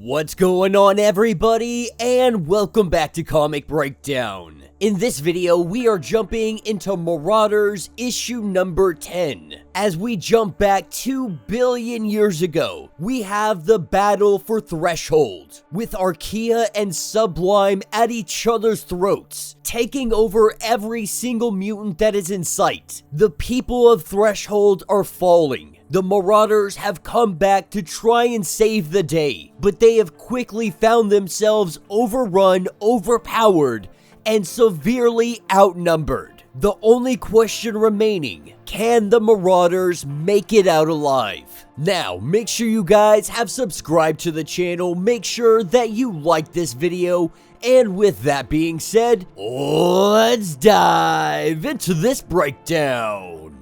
What's going on, everybody, and welcome back to Comic Breakdown. In this video, we are jumping into Marauders issue number 10. As we jump back 2 billion years ago, we have the battle for Threshold, with Archaea and Sublime at each other's throats, taking over every single mutant that is in sight. The people of Threshold are falling. The Marauders have come back to try and save the day, but they have quickly found themselves overrun, overpowered, and severely outnumbered. The only question remaining, can the Marauders make it out alive? Now, make sure you guys have subscribed to the channel, make sure that you like this video, and with that being said, let's dive into this breakdown.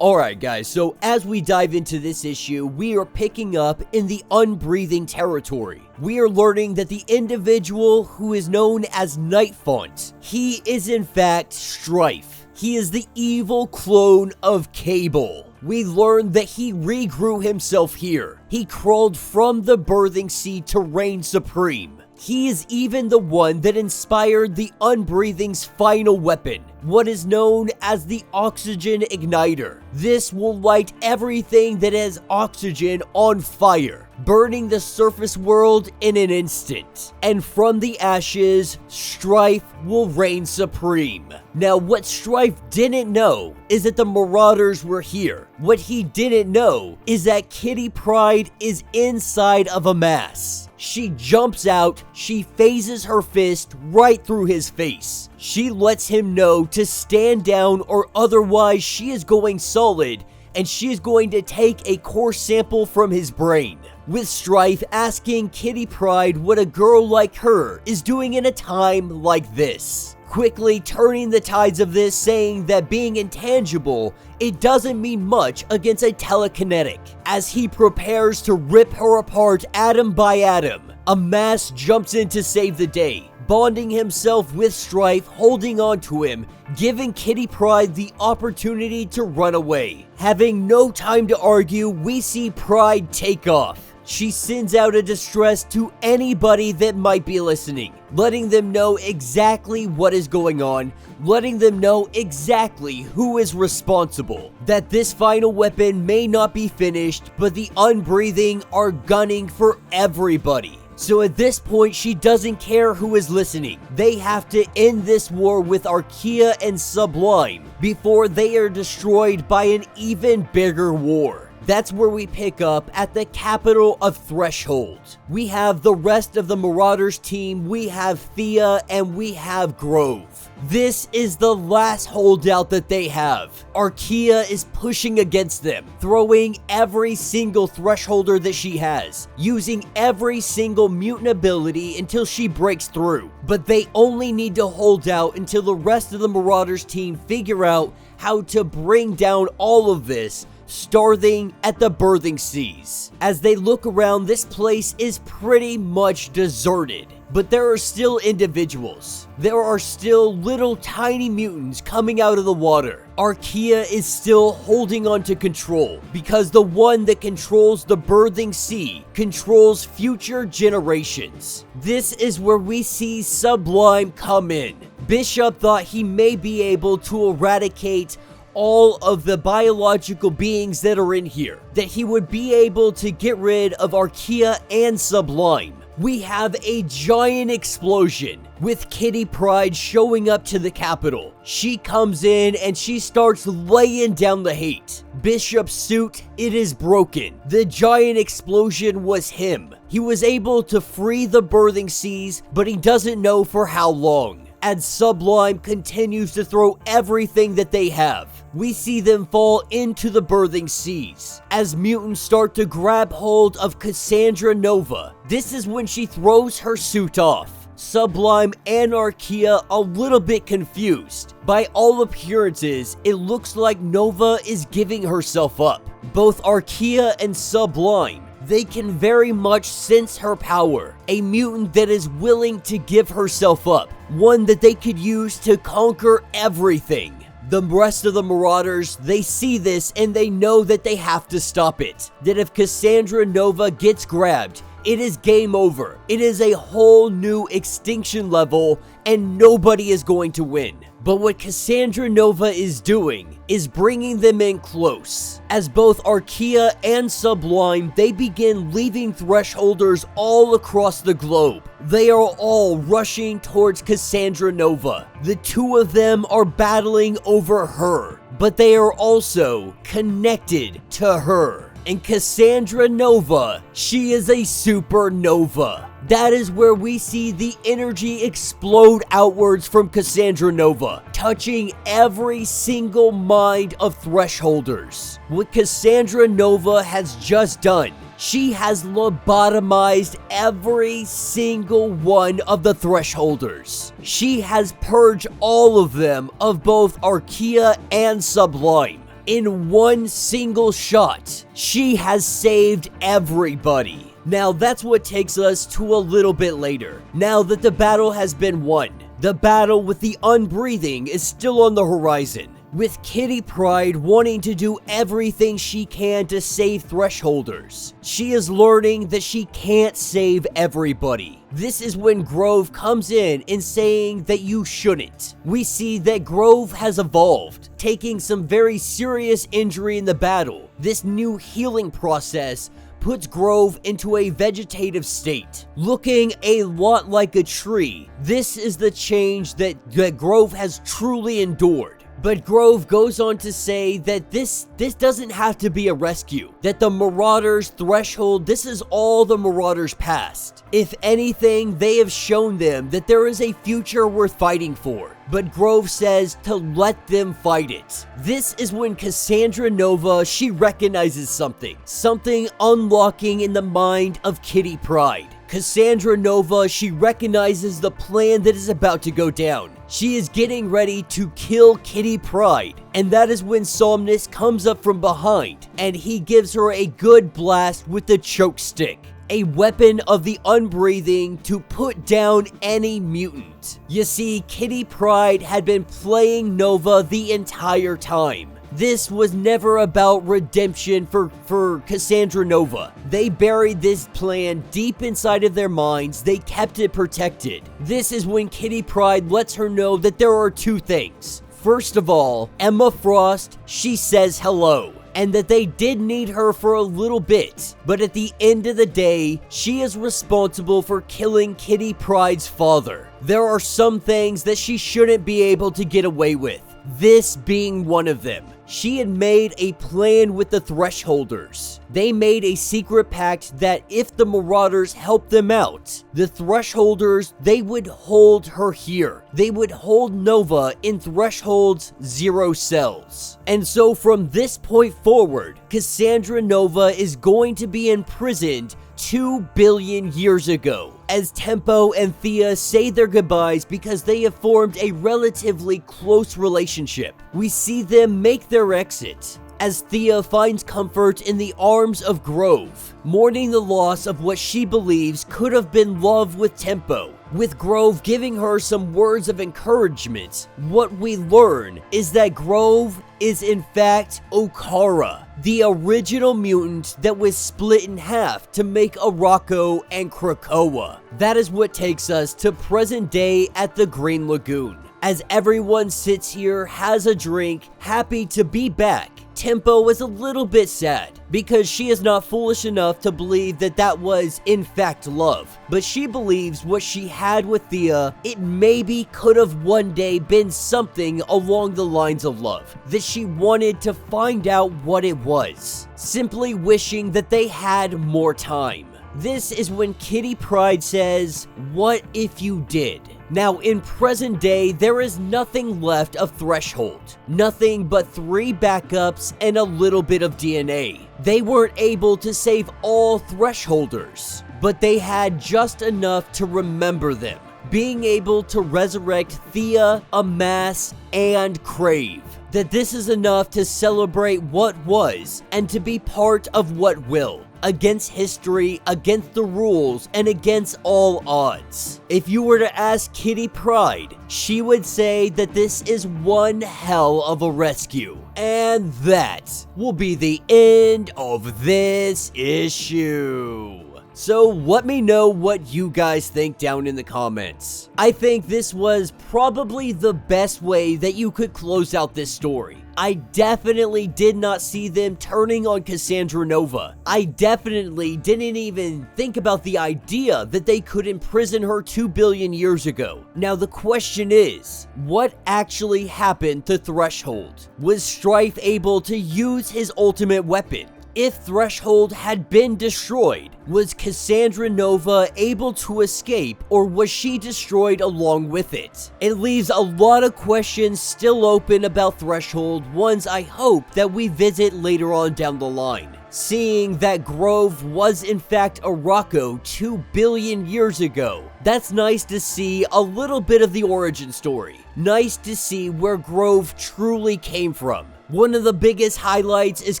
Alright guys, so as we dive into this issue, we are picking up in the unbreathing territory. We are learning that the individual who is known as Nightfont, he is in fact Strife. He is the evil clone of Cable. We learn that he regrew himself here. He crawled from the birthing sea to reign supreme. He is even the one that inspired the Unbreathing's final weapon, what is known as the Oxygen Igniter. This will light everything that has oxygen on fire, burning the surface world in an instant. And from the ashes, Strife will reign supreme. Now, what Strife didn't know is that the Marauders were here. What he didn't know is that Kitty Pryde is inside of a mass. She jumps out, she phases her fist right through his face. She lets him know to stand down or otherwise she is going solid and she is going to take a core sample from his brain. With Strife asking Kitty Pryde what a girl like her is doing in a time like this. Quickly turning the tides of this, saying that being intangible, it doesn't mean much against a telekinetic. As he prepares to rip her apart atom by atom, a mass jumps in to save the day, bonding himself with Strife, holding on to him, giving Kitty Pryde the opportunity to run away. Having no time to argue, we see Pryde take off. She sends out a distress to anybody that might be listening, letting them know exactly what is going on, letting them know exactly who is responsible. That this final weapon may not be finished, but the Unbreathing are gunning for everybody. So at this point, she doesn't care who is listening. They have to end this war with Archaea and Sublime before they are destroyed by an even bigger war. That's where we pick up at the capital of Threshold. We have the rest of the Marauders team, we have Thea, and we have Grove. This is the last holdout that they have. Archaea is pushing against them, throwing every single thresholder that she has, using every single mutant ability until she breaks through. But they only need to hold out until the rest of the Marauders team figure out how to bring down all of this, starting at the birthing seas. As they look around, this place is pretty much deserted. But there are still individuals. There are still little tiny mutants coming out of the water. Archaea is still holding on to control because the one that controls the birthing sea controls future generations. This is where we see Sublime come in. Bishop thought he may be able to eradicate all of the biological beings that are in here, that he would be able to get rid of Archaea and Sublime. We have a giant explosion with Kitty Pryde showing up to the capital. She comes in and she starts laying down the hate. Bishop's suit, it is broken. The giant explosion was him. He was able to free the birthing seas, but he doesn't know for how long. As Sublime continues to throw everything that they have, we see them fall into the birthing seas. As mutants start to grab hold of Cassandra Nova, this is when she throws her suit off. Sublime and Archaea a little bit confused. By all appearances, it looks like Nova is giving herself up. Both Archaea and Sublime, they can very much sense her power. A mutant that is willing to give herself up. One that they could use to conquer everything. The rest of the Marauders, they see this and they know that they have to stop it. That if Cassandra Nova gets grabbed, it is game over. It is a whole new extinction level and nobody is going to win. But what Cassandra Nova is doing is bringing them in close. As both Archaea and Sublime, they begin leaving thresholders all across the globe. They are all rushing towards Cassandra Nova. The two of them are battling over her, but they are also connected to her. And Cassandra Nova, she is a supernova. That is where we see the energy explode outwards from Cassandra Nova, touching every single mind of thresholders. What Cassandra Nova has just done, she has lobotomized every single one of the thresholders. She has purged all of them of both Archaea and Sublime. In one single shot, she has saved everybody. Now that's what takes us to a little bit later. Now that the battle has been won, the battle with the unbreathing is still on the horizon. With Kitty Pryde wanting to do everything she can to save thresholders. She is learning that she can't save everybody. This is when Grove comes in and saying that you shouldn't. We see that Grove has evolved, taking some very serious injury in the battle. This new healing process puts Grove into a vegetative state, looking a lot like a tree. This is the change that Grove has truly endured. But Grove goes on to say that this doesn't have to be a rescue. That the Marauders threshold, this is all the Marauders past. If anything, they have shown them that there is a future worth fighting for. But Grove says to let them fight it. This is when Cassandra Nova, she recognizes something unlocking in the mind of Kitty Pryde. Cassandra Nova, she recognizes the plan that is about to go down. She is getting ready to kill Kitty Pryde, and that is when Somnus comes up from behind, and he gives her a good blast with the choke stick. A weapon of the unbreathing to put down any mutant. You see, Kitty Pryde had been playing Nova the entire time. This was never about redemption for Cassandra Nova. They buried this plan deep inside of their minds. They kept it protected. This is when Kitty Pryde lets her know that there are two things. First of all, Emma Frost, she says hello. And that they did need her for a little bit, but at the end of the day, she is responsible for killing Kitty Pryde's father. There are some things that she shouldn't be able to get away with, this being one of them. She had made a plan with the Thresholders. They made a secret pact that if the Marauders helped them out, the Thresholders, they would hold her here. They would hold Nova in Threshold's 0 cells. And so from this point forward, Cassandra Nova is going to be imprisoned 2 billion years ago, as Tempo and Thea say their goodbyes because they have formed a relatively close relationship. We see them make their exit, as Thea finds comfort in the arms of Grove, mourning the loss of what she believes could have been love with Tempo. With Grove giving her some words of encouragement, what we learn is that Grove is in fact Okara, the original mutant that was split in half to make Arako and Krakoa. That is what takes us to present day at the Green Lagoon. As everyone sits here, has a drink, happy to be back, Tempo is a little bit sad because she is not foolish enough to believe that that was in fact love. But she believes what she had with Thea, it maybe could have one day been something along the lines of love. That she wanted to find out what it was. Simply wishing that they had more time. This is when Kitty Pryde says, "What if you did?" Now, in present day, there is nothing left of Threshold. Nothing but 3 backups and a little bit of DNA. They weren't able to save all Thresholders, but they had just enough to remember them. Being able to resurrect Thea, Amass, and Crave. that this is enough to celebrate what was and to be part of what will. Against history, against the rules, and against all odds. If you were to ask Kitty Pryde, she would say that this is one hell of a rescue. And that will be the end of this issue. So let me know what you guys think down in the comments. I think this was probably the best way that you could close out this story. I definitely did not see them turning on Cassandra Nova. I definitely didn't even think about the idea that they could imprison her 2 billion years ago. Now the question is, what actually happened to Threshold? Was Strife able to use his ultimate weapon? If Threshold had been destroyed, was Cassandra Nova able to escape, or was she destroyed along with it? It leaves a lot of questions still open about Threshold, ones I hope that we visit later on down the line. Seeing that Grove was in fact a Rocco 2 billion years ago, that's nice to see a little bit of the origin story. Nice to see where Grove truly came from. One of the biggest highlights is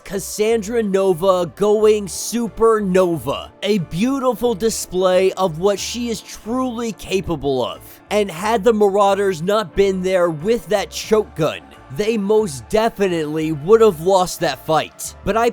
Cassandra Nova going supernova, a beautiful display of what she is truly capable of. And had the Marauders not been there with that choke gun, they most definitely would have lost that fight. But I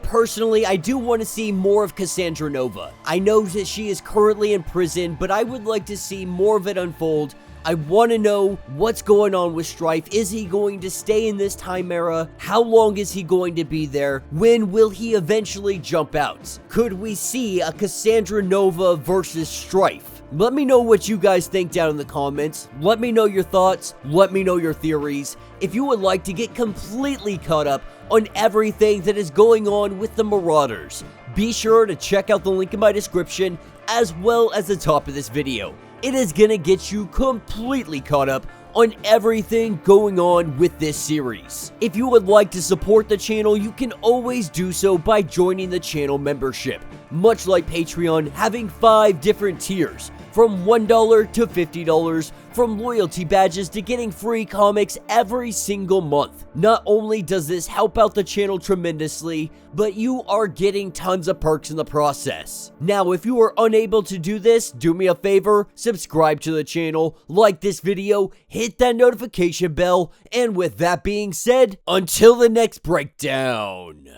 do want to see more of Cassandra Nova. I know that she is currently in prison, but I would like to see more of it unfold. I want to know what's going on with Strife. Is he going to stay in this time era? How long is he going to be there? When will he eventually jump out? Could we see a Cassandra Nova versus Strife? Let me know what you guys think down in the comments. Let me know your thoughts. Let me know your theories. If you would like to get completely caught up on everything that is going on with the Marauders, be sure to check out the link in my description as well as the top of this video. It is gonna get you completely caught up on everything going on with this series. If you would like to support the channel, you can always do so by joining the channel membership. Much like Patreon, having 5 different tiers, from $1 to $50, from loyalty badges to getting free comics every single month. Not only does this help out the channel tremendously, but you are getting tons of perks in the process. Now, if you are unable to do this, do me a favor, subscribe to the channel, like this video, hit that notification bell, and with that being said, until the next breakdown.